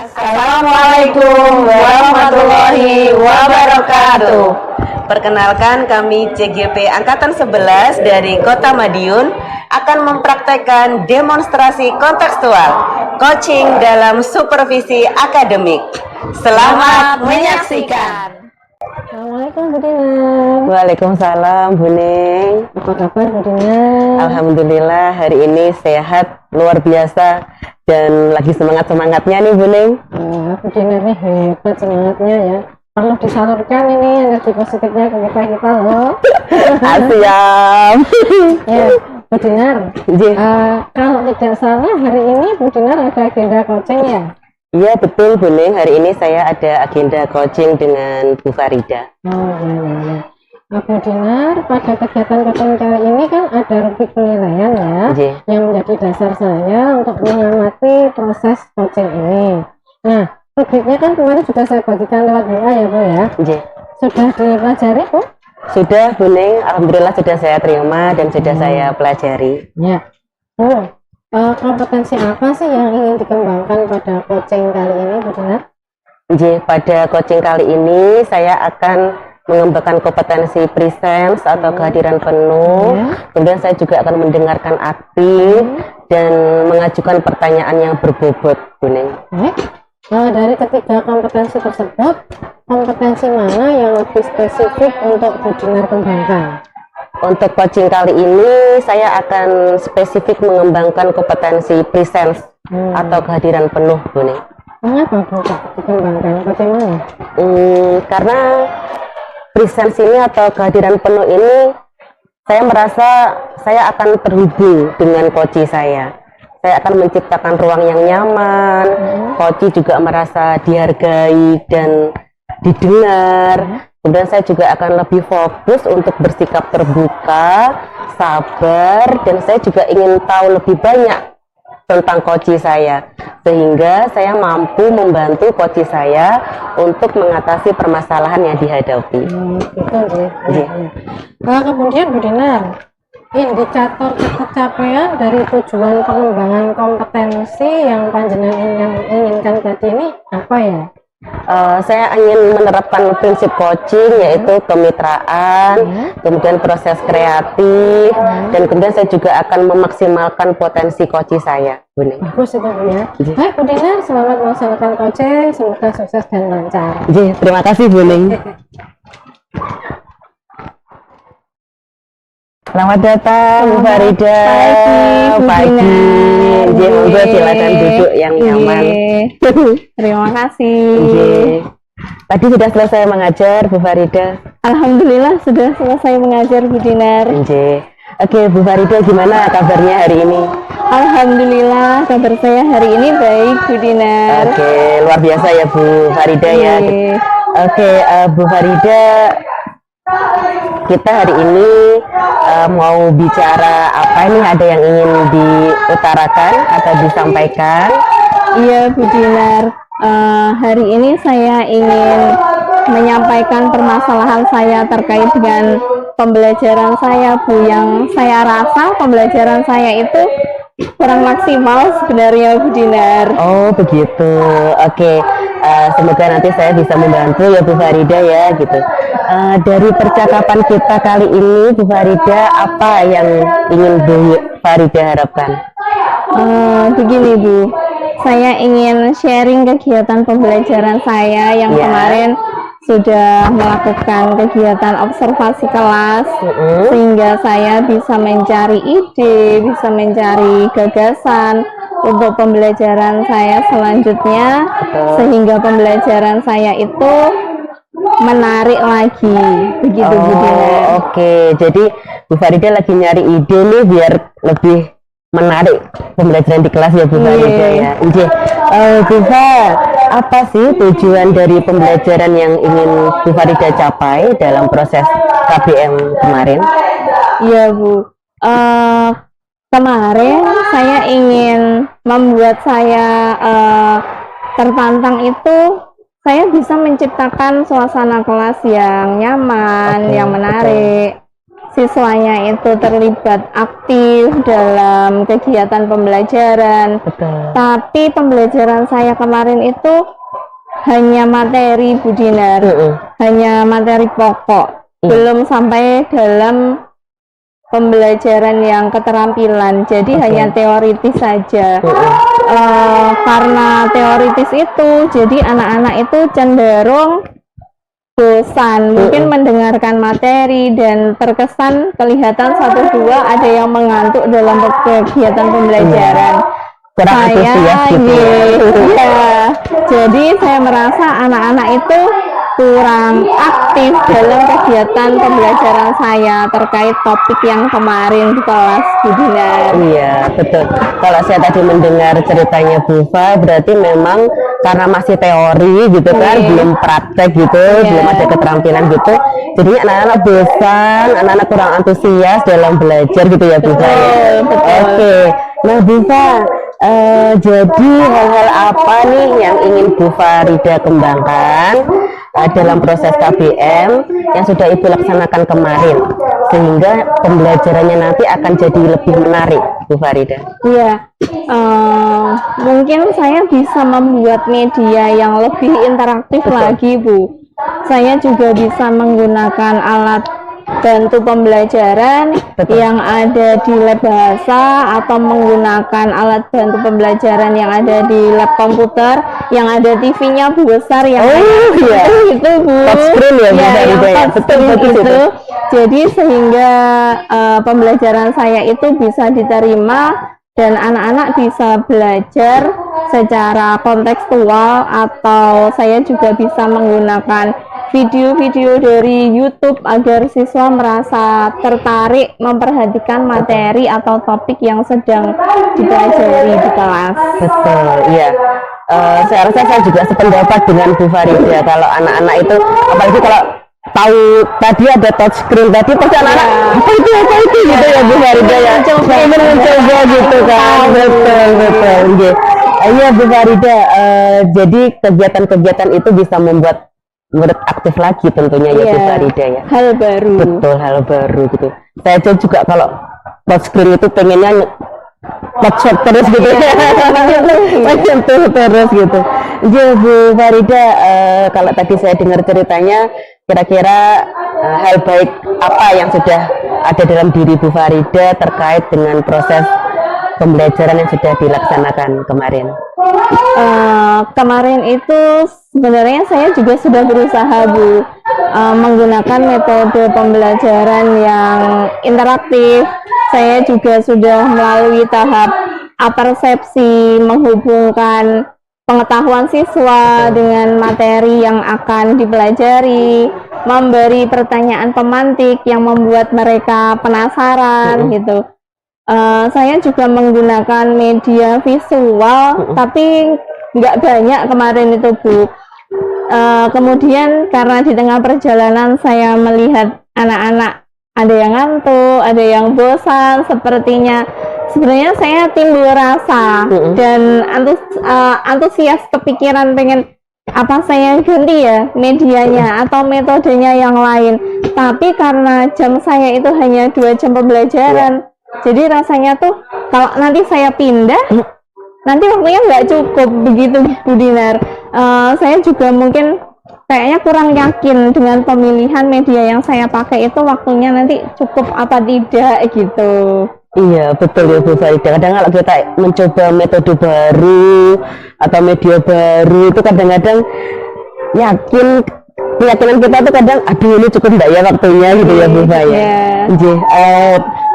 Assalamualaikum warahmatullahi wabarakatuh. Perkenalkan, kami CGP Angkatan 11 dari Kota Madiun akan mempraktekkan demonstrasi kontekstual coaching dalam supervisi akademik. Selamat menyaksikan. Assalamualaikum Bu Dinar. Waalaikumsalam Bu Ning. Apa kabar Bu Dinar? Alhamdulillah hari ini sehat luar biasa dan lagi semangat-semangatnya nih Bu Ning. Bu Dinar nih hebat semangatnya ya. Perlu disalurkan ini energi positifnya ke kita loh. Siap. Ya, Bu Dinar. Kalau tidak salah hari ini Bu Dinar ada agenda coaching ya? Iya betul Bu Ning, hari ini saya ada agenda coaching dengan Bu Farida. Oh iya. Bu Dinar, pada kegiatan coaching kali ini kan ada rubrik penilaian ya, yang menjadi dasar saya untuk mengamati proses coaching ini. Nah, rubriknya kan kemarin sudah saya bagikan lewat WA ya Bu ya? Sudah dipelajari Bu? Sudah Bu Ning, alhamdulillah sudah saya terima dan sudah saya pelajari. Ya Bu, kompetensi apa sih yang ingin dikembangkan pada coaching kali ini Bu Dinar? Pada coaching kali ini saya akan mengembangkan kompetensi presence atau kehadiran penuh. Kemudian saya juga akan mendengarkan aktif dan mengajukan pertanyaan yang berbobot Bu Ning. Dari ketiga kompetensi tersebut, kompetensi mana yang lebih spesifik untuk Bu Dinar kembangkan? Untuk coaching kali ini saya akan spesifik mengembangkan kompetensi presence atau kehadiran penuh Bu Ning. Mengapa Bu dikembangkan? Bagaimana? Karena presence ini atau kehadiran penuh ini saya merasa saya akan terhubung dengan coach saya. Saya akan menciptakan ruang yang nyaman. Coach juga merasa dihargai dan didengar. Kemudian saya juga akan lebih fokus untuk bersikap terbuka, sabar, dan saya juga ingin tahu lebih banyak tentang coach saya, sehingga saya mampu membantu coach saya untuk mengatasi permasalahan yang dihadapi. Kemudian Bu Dinar, indikator pencapaian dari tujuan pengembangan kompetensi yang panjenengan inginkan tadi ini apa ya? Saya ingin menerapkan prinsip coaching yaitu kemitraan, kemudian proses kreatif, dan kemudian saya juga akan memaksimalkan potensi coach saya. Bagus itu Bu ya. Baik Bu Dinar, selamat melaksanakan coaching, semoga sukses dan lancar. Terima kasih Bu Ning. Selamat datang Bu Farida. Pagi. Monggo silakan duduk yang nyaman. Terima kasih. Tadi sudah selesai mengajar Bu Farida? Alhamdulillah sudah selesai mengajar Bu Dinar. Oke Bu Farida, gimana kabarnya hari ini? Alhamdulillah kabar saya hari ini baik Bu Dinar. Oke, luar biasa ya Bu Farida ya. Oke, Bu Farida, kita hari ini mau bicara apa nih? Ada yang ingin diutarakan atau disampaikan? Iya Bu Dinar, hari ini saya ingin menyampaikan permasalahan saya terkait dengan pembelajaran saya Bu, yang saya rasa pembelajaran saya itu kurang maksimal sebenarnya Bu Dinar. Oh begitu, oke. Semoga nanti saya bisa membantu ya Bu Farida ya gitu. Dari percakapan kita kali ini Bu Farida, apa yang ingin Bu Farida harapkan? Begini Bu, saya ingin sharing kegiatan pembelajaran saya yang kemarin sudah melakukan kegiatan observasi kelas, sehingga saya bisa mencari ide, bisa mencari gagasan untuk pembelajaran saya selanjutnya, sehingga pembelajaran saya itu menarik lagi, begitu Bu Dinar. Oke, jadi Bu Farida lagi nyari ide nih biar lebih menarik pembelajaran di kelas ya Bu Farida ya. Bu Far, apa sih tujuan dari pembelajaran yang ingin Bu Farida capai dalam proses KBM kemarin? Iya Bu, kemarin saya ingin membuat saya tertantang itu, saya bisa menciptakan suasana kelas yang nyaman, yang menarik, siswanya itu terlibat aktif dalam kegiatan pembelajaran. Betul. Tapi pembelajaran saya kemarin itu hanya materi, Bu Dinar, hanya materi pokok, belum sampai dalam pembelajaran yang keterampilan, jadi hanya teoritis saja. Karena teoritis itu, jadi anak-anak itu cenderung bosan, mungkin mendengarkan materi dan terkesan kelihatan satu dua ada yang mengantuk dalam kegiatan pembelajaran. Saya jadi saya merasa anak-anak itu kurang aktif dalam kegiatan pembelajaran saya terkait topik yang kemarin di kelas, Bu Dinar. Iya, betul. Kalau saya tadi mendengar ceritanya Bufa, berarti memang karena masih teori gitu kan, belum praktek gitu, belum ada keterampilan gitu. Jadi anak-anak bosan, anak-anak kurang antusias dalam belajar gitu ya, Bufa. Oke. Nah, Bufa, jadi hal-hal apa nih yang ingin Bu Farida kembangkan dalam proses KBM yang sudah Ibu laksanakan kemarin, sehingga pembelajarannya nanti akan jadi lebih menarik, Bu Farida? Iya, mungkin saya bisa membuat media yang lebih interaktif lagi, Bu. Saya juga bisa menggunakan alat bantu pembelajaran yang ada di lab bahasa, atau menggunakan alat bantu pembelajaran yang ada di lab komputer yang ada TV-nya besar yang itu, Bu. Touchscreen ya, betul itu. Jadi sehingga pembelajaran saya itu bisa diterima dan anak-anak bisa belajar secara kontekstual, atau saya juga bisa menggunakan video-video dari YouTube agar siswa merasa tertarik memperhatikan materi atau topik yang sedang dipelajari di kelas. Betul, iya. Saya rasa saya juga sependapat dengan Bu Farida. Kalau anak-anak itu, apalagi kalau tahu tadi ada touchscreen tadi, pasti anak-anak apa itu gitu ya, Bu Farida ya. Ingin mencoba gitu kan. Betul. Iya, Bu Farida. Jadi kegiatan-kegiatan itu bisa membuat murid aktif lagi tentunya ya, Bu Farida ya. Hal baru. Betul, hal baru gitu. Saya juga kalau touchscreen itu pengennya touch terus gitu. Terus gitu. Jadi Bu Farida, kalau tadi saya dengar ceritanya, kira-kira hal baik apa yang sudah ada dalam diri Bu Farida terkait dengan proses pembelajaran yang sudah dilaksanakan kemarin? Kemarin itu sebenarnya saya juga sudah berusaha, Bu, menggunakan metode pembelajaran yang interaktif. Saya juga sudah melalui tahap apersepsi, menghubungkan pengetahuan siswa dengan materi yang akan dipelajari, memberi pertanyaan pemantik yang membuat mereka penasaran gitu. Saya juga menggunakan media visual, tapi nggak banyak kemarin itu, Bu. Kemudian karena di tengah perjalanan saya melihat anak-anak ada yang ngantuk, ada yang bosan, sepertinya sebenarnya saya timbul rasa dan antusias, kepikiran pengen apa saya ganti ya medianya atau metodenya yang lain. Tapi karena jam saya itu hanya 2 jam pembelajaran, jadi rasanya tuh kalau nanti saya pindah, nanti waktunya nggak cukup begitu, Bu Dinar. Saya juga mungkin kayaknya kurang yakin dengan pemilihan media yang saya pakai itu waktunya nanti cukup apa tidak gitu. Iya, betul ya, Bu Farida. Kadang kalau kita mencoba metode baru atau media baru itu kadang-kadang keyakinan kita tuh kadang, aduh ini cukup enggak ya waktunya gitu ya, Bu Farida.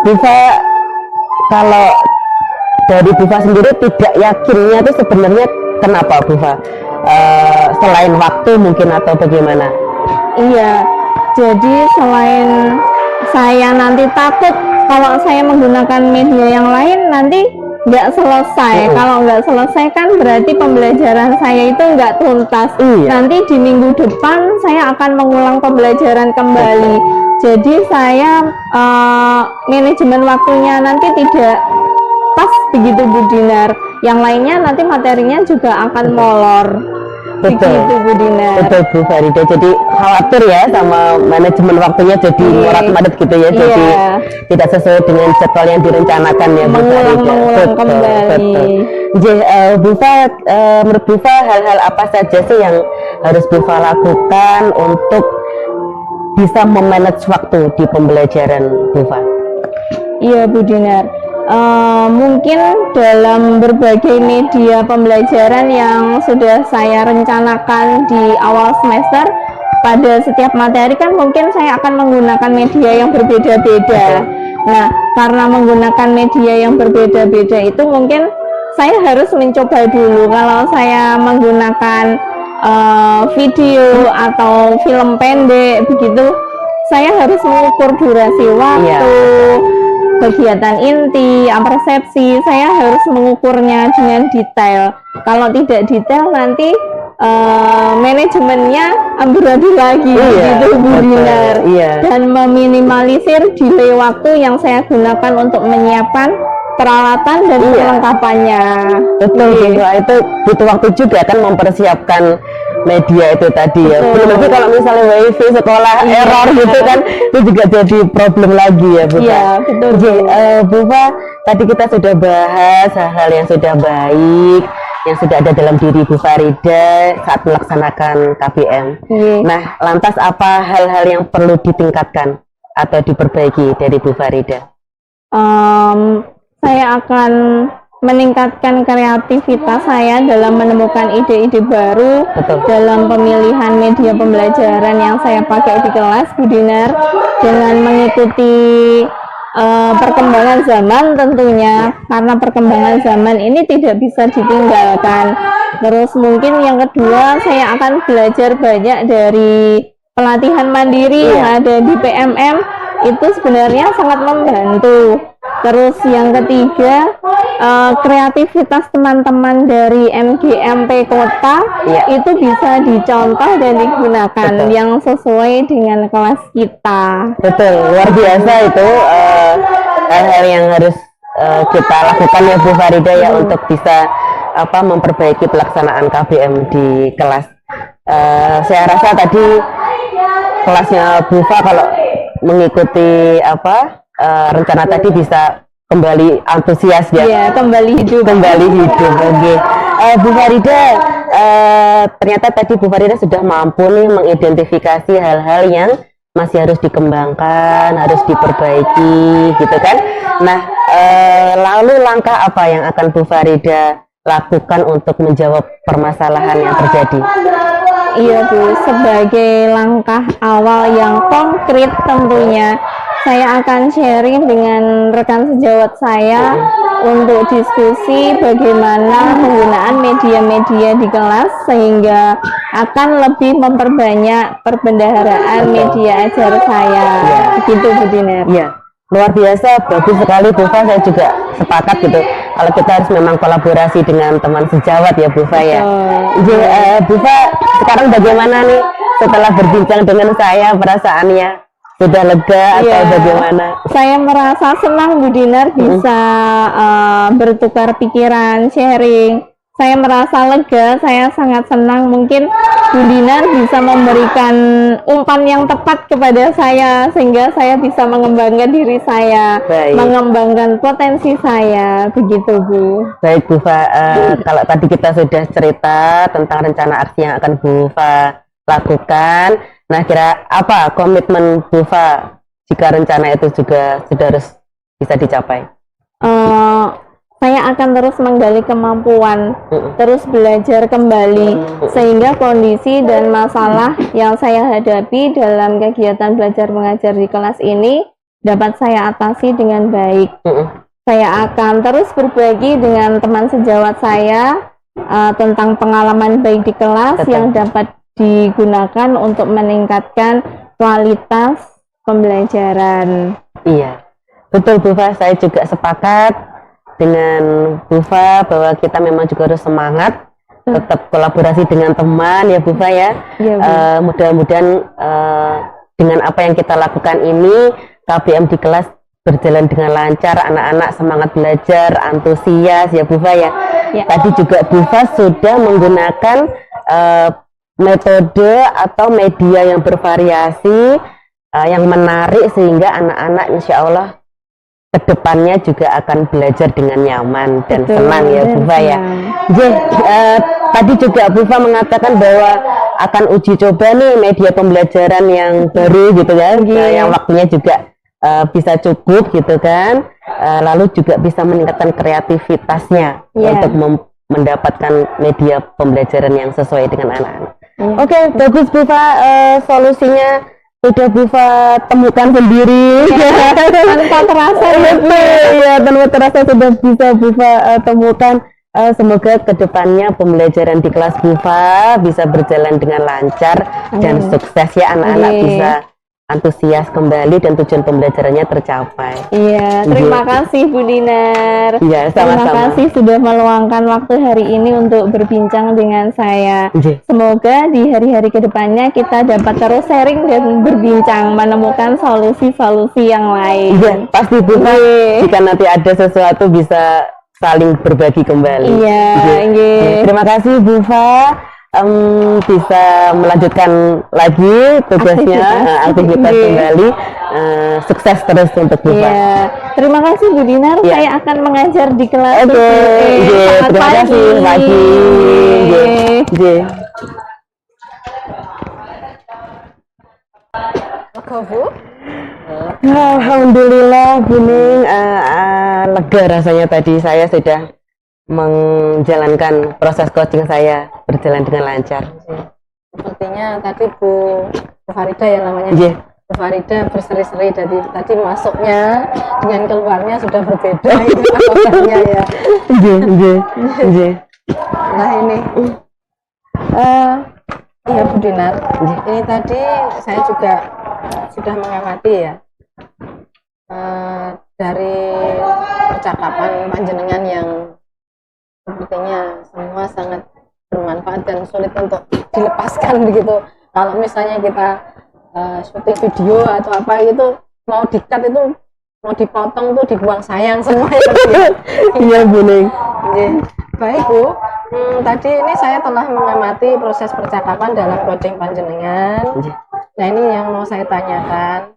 Bu Fa, kalau dari Bu Fa sendiri tidak yakinnya itu sebenarnya kenapa, Bu Fa? Selain waktu mungkin atau bagaimana? Iya, jadi selain saya nanti takut kalau saya menggunakan media yang lain nanti nggak selesai. Kalau nggak selesai kan berarti pembelajaran saya itu nggak tuntas. Nanti di minggu depan saya akan mengulang pembelajaran kembali. Jadi saya manajemen waktunya nanti tidak pas begitu, Bu Dinar. Yang lainnya nanti materinya juga akan molor. Betul. Begitu Bu Dinar. Betul Bu Farida. Jadi khawatir ya sama manajemen waktunya jadi morat-marit gitu ya. Jadi tidak sesuai dengan jadwal yang direncanakan ya Bu Farida. Mengulang kembali. Jadi Bu Fa, menurut Bu Fa hal-hal apa saja sih yang harus Bu Fa lakukan untuk bisa memanage waktu di pembelajaran Bu Fa? Iya Bu Dinar. Mungkin dalam berbagai media pembelajaran yang sudah saya rencanakan di awal semester, pada setiap materi kan mungkin saya akan menggunakan media yang berbeda-beda. Nah, karena menggunakan media yang berbeda-beda itu mungkin saya harus mencoba dulu. Kalau saya menggunakan video atau film pendek begitu, saya harus mengukur durasi waktu, kegiatan inti, persepsi, saya harus mengukurnya dengan detail. Kalau tidak detail nanti manajemennya amburadul lagi, gitu Bu Dinar. Dan meminimalisir delay waktu yang saya gunakan untuk menyiapkan peralatan dan perlengkapannya. Betul, itu butuh waktu juga kan mempersiapkan media itu tadi ya. Belum lagi kalau misalnya wifi sekolah error gitu kan, itu juga jadi problem lagi ya Bu. Iya, betul. Bu Fa, tadi kita sudah bahas hal-hal yang sudah baik, yang sudah ada dalam diri Bu Farida saat melaksanakan KBM. Nah, lantas apa hal-hal yang perlu ditingkatkan atau diperbaiki dari Bu Farida? Saya akan meningkatkan kreativitas saya dalam menemukan ide-ide baru dalam pemilihan media pembelajaran yang saya pakai di kelas Bu Dinar, dengan mengikuti perkembangan zaman tentunya, karena perkembangan zaman ini tidak bisa ditinggalkan. Terus mungkin yang kedua, saya akan belajar banyak dari pelatihan mandiri yang ada di PMM, itu sebenarnya sangat membantu. Terus yang ketiga, kreativitas teman-teman dari MGMP Kota itu bisa dicontoh dan digunakan yang sesuai dengan kelas kita. Betul, luar biasa itu hal-hal yang harus kita lakukan ya Bu Farida ya untuk bisa memperbaiki pelaksanaan KBM di kelas. Saya rasa tadi kelasnya Bu Fa kalau mengikuti rencana tadi bisa kembali antusias ya, kembali hidup. Oke. Bu Farida, ternyata tadi Bu Farida sudah mampu nih mengidentifikasi hal-hal yang masih harus dikembangkan, harus diperbaiki gitu kan. Nah, lalu langkah apa yang akan Bu Farida lakukan untuk menjawab permasalahan yang terjadi? Iya Bu, sebagai langkah awal yang konkret tentunya saya akan sharing dengan rekan sejawat saya untuk diskusi bagaimana penggunaan media-media di kelas sehingga akan lebih memperbanyak perbendaharaan media ajar saya. Begitu Bu Dinar. Iya, luar biasa, bagus sekali Bu Fa. Saya juga sepakat gitu kalau kita harus memang kolaborasi dengan teman sejawat ya Bu Fa ya. Bu Fa, sekarang bagaimana nih setelah berbincang dengan saya, perasaannya sudah lega atau bagaimana? Saya merasa senang Bu Dinar bisa bertukar pikiran, sharing. Saya merasa lega, saya sangat senang. Mungkin Bu Dinar bisa memberikan umpan yang tepat kepada saya sehingga saya bisa mengembangkan diri saya, mengembangkan potensi saya, begitu Bu. Baik Bu Fa, kalau tadi kita sudah cerita tentang rencana aksi yang akan Bu Fa lakukan, nah kira apa komitmen Bu Fa jika rencana itu juga sudah harus bisa dicapai? Saya akan terus menggali kemampuan, terus belajar kembali, sehingga kondisi dan masalah yang saya hadapi dalam kegiatan belajar mengajar di kelas ini dapat saya atasi dengan baik. Saya akan terus berbagi dengan teman sejawat saya tentang pengalaman baik di kelas yang dapat digunakan untuk meningkatkan kualitas pembelajaran. Iya, betul Bu Fa, saya juga sepakat dengan Bu Fa bahwa kita memang juga harus semangat tetap kolaborasi dengan teman ya Bu Fa ya. Mudah-mudahan dengan apa yang kita lakukan ini KBM di kelas berjalan dengan lancar, anak-anak semangat belajar, antusias ya Bu Fa ya. Tadi juga Bu Fa sudah menggunakan metode atau media yang bervariasi, yang menarik sehingga anak-anak insya Allah kedepannya juga akan belajar dengan nyaman dan senang ya Bufa ya. Tadi juga Bufa mengatakan bahwa akan uji coba nih media pembelajaran yang baru gitu kan, yang waktunya juga bisa cukup gitu kan, lalu juga bisa meningkatkan kreativitasnya untuk mendapatkan media pembelajaran yang sesuai dengan anak-anak. Oke, bagus Bufa, solusinya sudah Bufa temukan sendiri tanpa terasa ya, tanpa terasa sudah bisa Bufa temukan. Semoga kedepannya pembelajaran di kelas Bufa bisa berjalan dengan lancar dan sukses ya, anak-anak bisa antusias kembali dan tujuan pembelajarannya tercapai. Iya, terima kasih Bu Dinar. Iya, sama-sama. Terima kasih sudah meluangkan waktu hari ini untuk berbincang dengan saya. Semoga di hari-hari kedepannya kita dapat terus sharing dan berbincang, menemukan solusi-solusi yang lain. Iya, pasti Bu. Jika nanti ada sesuatu bisa saling berbagi kembali. Iya. Terima kasih Bu Fa. Bisa melanjutkan lagi tugasnya, aktivitas kembali. Sukses terus untuk Bufa. Terima kasih Bu Dinar. Saya akan mengajar di kelas. Terima kasih pagi. Alhamdulillah Bu Ning, lega rasanya tadi saya sudah menjalankan proses coaching saya berjalan dengan lancar. Sepertinya tadi Bu Farida ya namanya. Bu Farida berseri-seri tadi masuknya dengan keluarnya sudah berbeda itu kabarnya ya. Nah ini iya Bu Dinar, ini tadi saya juga sudah mengamati ya dari percakapan panjenengan yang sepertinya semua sangat bermanfaat dan sulit untuk dilepaskan begitu. Kalau misalnya kita syuting video atau apa itu mau di-cut itu mau dipotong tuh dibuang sayang semua ya. Iya Bu Ning. Baik Bu, tadi ini saya telah mengamati proses percakapan dalam coaching panjenengan. Nah ini yang mau saya tanyakan,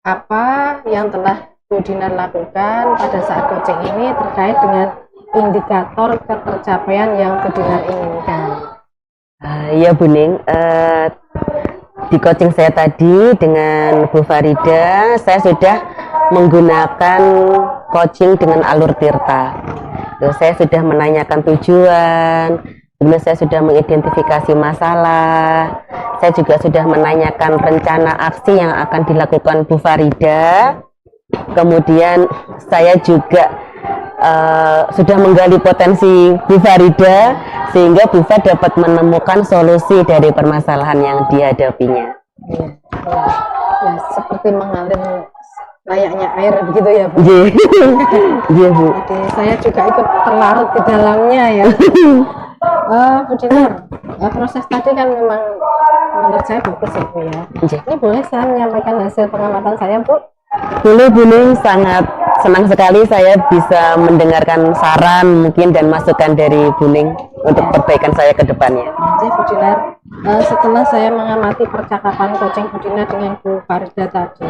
apa yang telah Bu Dinar lakukan pada saat coaching ini terkait dengan indikator ketercapaian yang Bu Dinar inginkan? Iya Bu Ning, di coaching saya tadi dengan Bu Farida, saya sudah menggunakan coaching dengan alur tirta. Saya sudah menanyakan tujuan, kemudian saya sudah mengidentifikasi masalah, saya juga sudah menanyakan rencana aksi yang akan dilakukan Bu Farida, kemudian saya juga sudah menggali potensi Bu Farida sehingga Bu Farida dapat menemukan solusi dari permasalahan yang dihadapinya. Ya, seperti mengalir layaknya air begitu ya Bu. Iya Bu. Jadi saya juga ikut terlarut di dalamnya ya. Bu Dinar, proses tadi kan memang menurut saya bagus ya Bu ya. Ini boleh saya menyampaikan hasil pengamatan saya Bu? Boleh Bu Ning, sangat senang sekali saya bisa mendengarkan saran mungkin dan masukan dari Bu Ning untuk perbaikan saya ke depannya. Jadi Bu Dinar, setelah saya mengamati percakapan coaching Bu Dinar dengan Bu Farida tadi,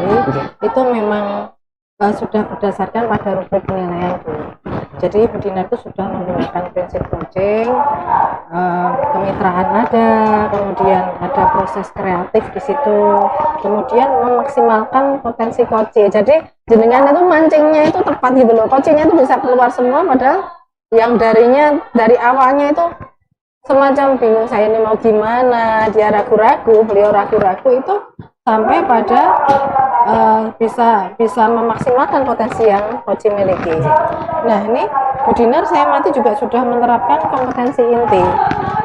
itu memang sudah berdasarkan pada rubrik penilaian Bu. Jadi Bu Dinar itu sudah menggunakan prinsip coaching, kemitraan ada, kemudian ada proses kreatif di situ, kemudian memaksimalkan potensi coaching. Jadi jenengan itu mancingnya itu tepat gitu loh, coachingnya itu bisa keluar semua, padahal yang dari awalnya itu semacam bingung saya ini mau gimana, dia ragu-ragu, beliau ragu-ragu itu sampai pada bisa memaksimalkan potensi yang coaching miliki. Nah ini Bu Dinar saya mati juga sudah menerapkan kompetensi inti,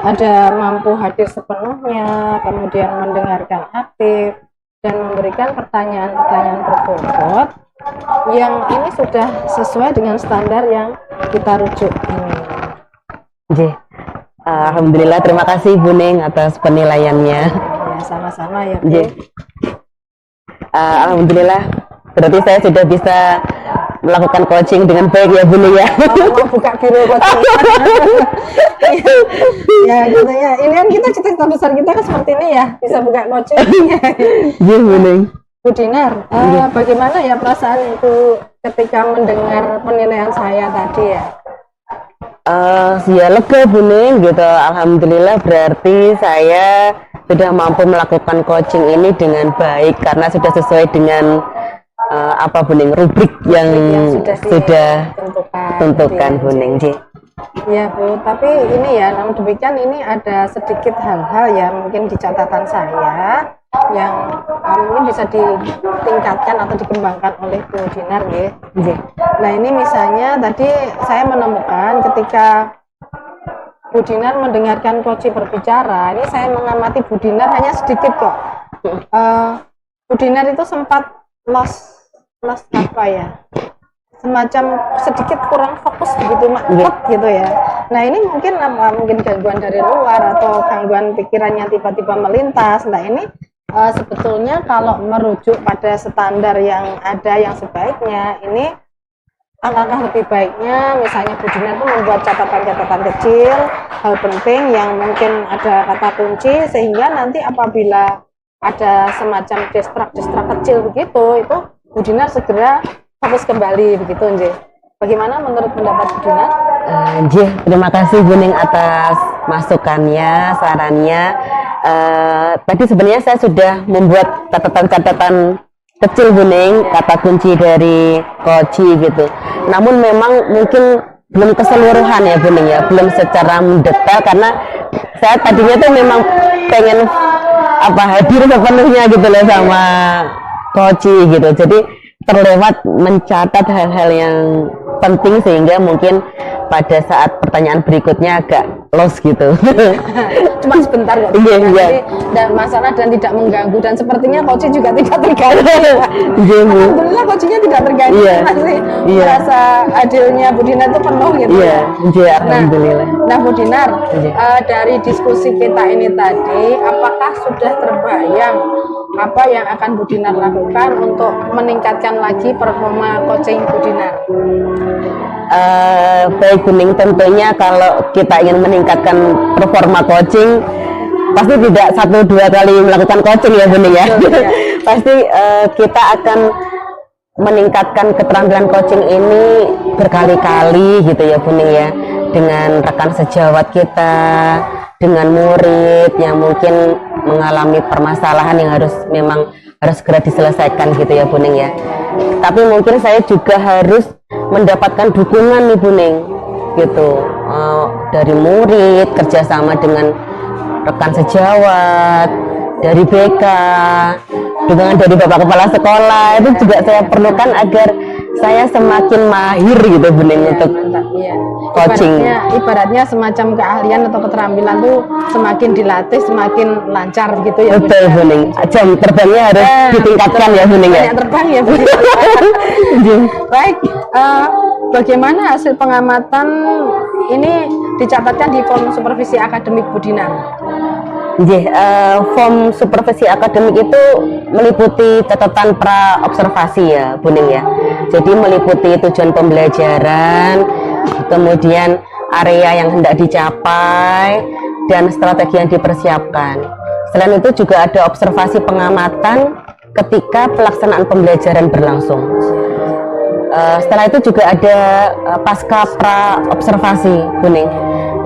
ada mampu hadir sepenuhnya, kemudian mendengarkan aktif dan memberikan pertanyaan-pertanyaan berbobot yang ini sudah sesuai dengan standar yang kita rujuk ini. Alhamdulillah, terima kasih Bu Ning atas penilaiannya. Ya sama-sama ya Bu. Alhamdulillah, berarti saya sudah bisa melakukan coaching dengan baik ya Bu ya. Mau buka biro coaching. Ya katanya ini kan kita cita-cita besar kita kan seperti ini ya, bisa buka coaching. Iya Bu Ning. Bu Dinar, bagaimana ya perasaan Ibu ketika mendengar penilaian saya tadi ya? Ya lega Bu Ning gitu. Alhamdulillah berarti saya sudah mampu melakukan coaching ini dengan baik karena sudah sesuai dengan apa Bu Ning, rubrik yang sudah tentukan Bu Ning. Ya Bu, tapi ini ya, namun demikian ini ada sedikit hal-hal yang mungkin di catatan saya yang mungkin bisa ditingkatkan atau dikembangkan oleh Bu Dinar ya. Nah ini misalnya tadi saya menemukan ketika Bu Dinar mendengarkan coach berbicara, ini saya mengamati Bu Dinar hanya sedikit kok. Bu Dinar itu sempat lost apa ya? Semacam sedikit kurang fokus begitu gitu ya. Nah ini mungkin mungkin gangguan dari luar atau gangguan pikirannya tiba-tiba melintas. Nah ini sebetulnya kalau merujuk pada standar yang ada yang sebaiknya, ini alangkah lebih baiknya misalnya Bu Dinar itu membuat catatan-catatan kecil, hal penting yang mungkin ada kata kunci, sehingga nanti apabila ada semacam distrak kecil begitu, itu Bu Dinar segera fokus kembali begitu Nje. Bagaimana menurut pendapat Bu Dinar? Terima kasih Bu Ning atas masukannya, sarannya. Tadi sebenarnya saya sudah membuat catatan-catatan kecil Bu Ning, kata kunci dari coach gitu. Namun memang mungkin belum keseluruhan ya Bu Ning ya, belum secara mendetail karena saya tadinya tuh memang pengen hadir sepenuhnya gitu loh sama coach gitu. Jadi terlewat mencatat hal-hal yang penting sehingga mungkin pada saat pertanyaan berikutnya agak lost gitu. Cuma sebentar kok. Iya. Dan masalah dan tidak mengganggu, dan sepertinya coach juga tidak terganggu. Alhamdulillah coachnya tidak terganggu. Masih merasa adilnya Bu Dinar itu penuh gitu. Iya, alhamdulillah. Nah Bu Dinar, dari diskusi kita ini tadi, apakah sudah terbayang apa yang akan Bu Dinar lakukan untuk meningkatkan lagi performa coaching Bu Dinar? Baik Bu Ning, tentunya kalau kita ingin meningkatkan performa coaching pasti tidak 1-2 kali melakukan coaching ya Bu Ning ya. Pasti kita akan meningkatkan keterampilan coaching ini berkali-kali gitu ya Bu Ning ya, dengan rekan sejawat kita, dengan murid yang mungkin mengalami permasalahan yang harus segera diselesaikan gitu ya Bu Ning ya. Tapi mungkin saya juga harus mendapatkan dukungan nih Bu Ning gitu, dari murid, kerjasama dengan rekan sejawat, dari BK, dukungan dari Bapak Kepala Sekolah, itu juga saya perlukan agar saya semakin mahir gitu Bu Ning untuk coaching. Ibaratnya semacam keahlian atau keterampilan tuh semakin dilatih semakin lancar gitu ya. Betul Bu Ning. Jam terbangnya harus ditingkatkan ya Bu Ning ya. Banyak terbang ya Bu. Baik, bagaimana hasil pengamatan ini dicatatkan di form supervisi akademik Bu Dinar? Form supervisi akademik itu meliputi catatan pra observasi ya Bu Ning ya. Jadi meliputi tujuan pembelajaran, kemudian area yang hendak dicapai, dan strategi yang dipersiapkan. Selain itu juga ada observasi pengamatan ketika pelaksanaan pembelajaran berlangsung. Setelah itu juga ada pasca pra observasi Bu Ning,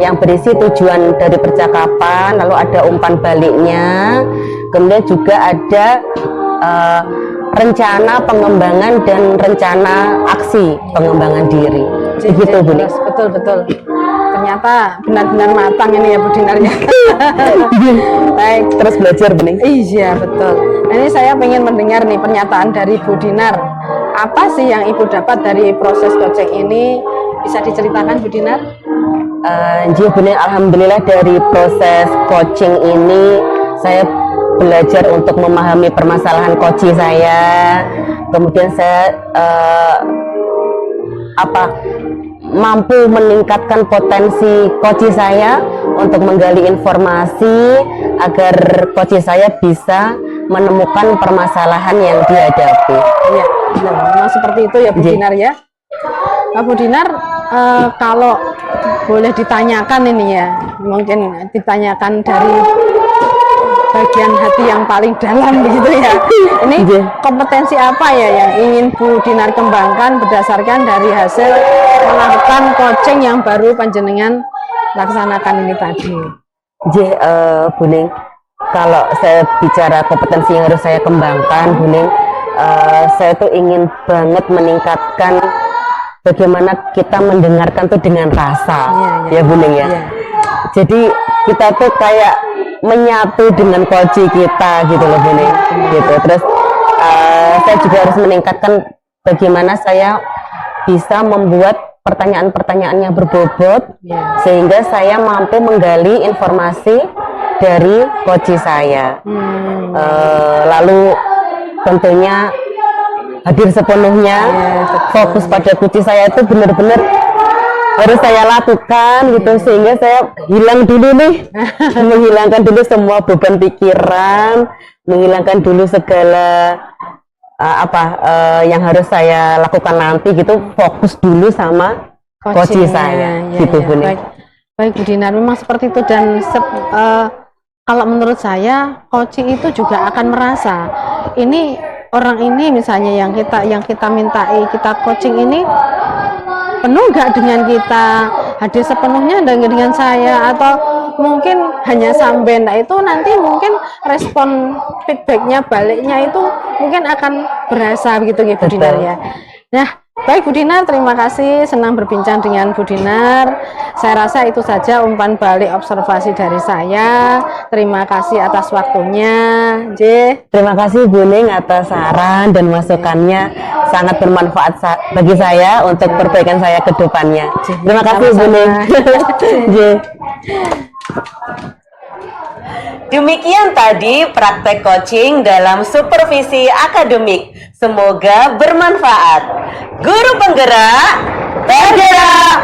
yang berisi tujuan dari percakapan, lalu ada umpan baliknya, kemudian juga ada rencana pengembangan dan rencana aksi pengembangan diri. Begitu Bu Ning. Betul. Ternyata benar-benar matang ini ya Bu Dinar ya. Baik, terus belajar Bu Ning. Iya betul. Nah, ini saya ingin mendengar nih pernyataan dari Bu Dinar. Apa sih yang Ibu dapat dari proses coaching ini? Bisa diceritakan Bu Dinar? Bu Ning, alhamdulillah dari proses coaching ini saya belajar untuk memahami permasalahan coach saya, kemudian saya mampu meningkatkan potensi coach saya untuk menggali informasi agar coach saya bisa menemukan permasalahan yang dihadapi. Nah, memang seperti itu ya Bu Nggih. Dinar ya. Bu Dinar, kalau boleh ditanyakan ini ya, mungkin ditanyakan dari bagian hati yang paling dalam begitu ya. Ini Nggih. kompetensi apa ya yang ingin Bu Dinar kembangkan berdasarkan dari hasil melakukan coaching yang baru panjenengan laksanakan ini tadi? Nggih, Bu Ning, kalau saya bicara kompetensi yang harus saya kembangkan, Bu Ning, saya tuh ingin banget meningkatkan bagaimana kita mendengarkan tuh dengan rasa, Iya. ya Bu Ning ya. Iya. Jadi kita tuh kayak menyatu dengan coach kita gitu loh Bu Ning, gitu. Terus saya juga harus meningkatkan bagaimana saya bisa membuat pertanyaan-pertanyaan yang berbobot, Iya. sehingga saya mampu menggali informasi dari coach saya. Lalu tentunya hadir sepenuhnya, fokus pada coach saya itu benar-benar harus saya lakukan gitu, sehingga saya hilang dulu nih, menghilangkan dulu semua beban pikiran, menghilangkan dulu segala yang harus saya lakukan nanti gitu, fokus dulu sama coach saya gitu Bu Ning. Baik Bu Dinar, memang seperti itu dan kalau menurut saya coach itu juga akan merasa ini orang ini misalnya yang kita mintai kita coaching ini penuh nggak dengan kita, hadir sepenuhnya dengan saya, atau mungkin hanya sampai. Nah itu nanti mungkin respon feedbacknya baliknya itu mungkin akan berasa begitu ya Bu Dinar ya. Nah baik Bu Dinar, terima kasih, senang berbincang dengan Bu Dinar. Saya rasa itu saja umpan balik observasi dari saya. Terima kasih atas waktunya. Terima kasih Bu Ning atas saran dan masukannya, sangat bermanfaat bagi saya untuk perbaikan saya ke depannya. Terima kasih Bu Ning. Demikian tadi praktek coaching dalam supervisi akademik. Semoga bermanfaat. Guru penggerak, bergerak,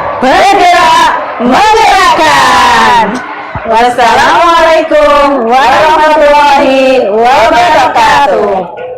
menggerakkan. Wassalamualaikum warahmatullahi wabarakatuh.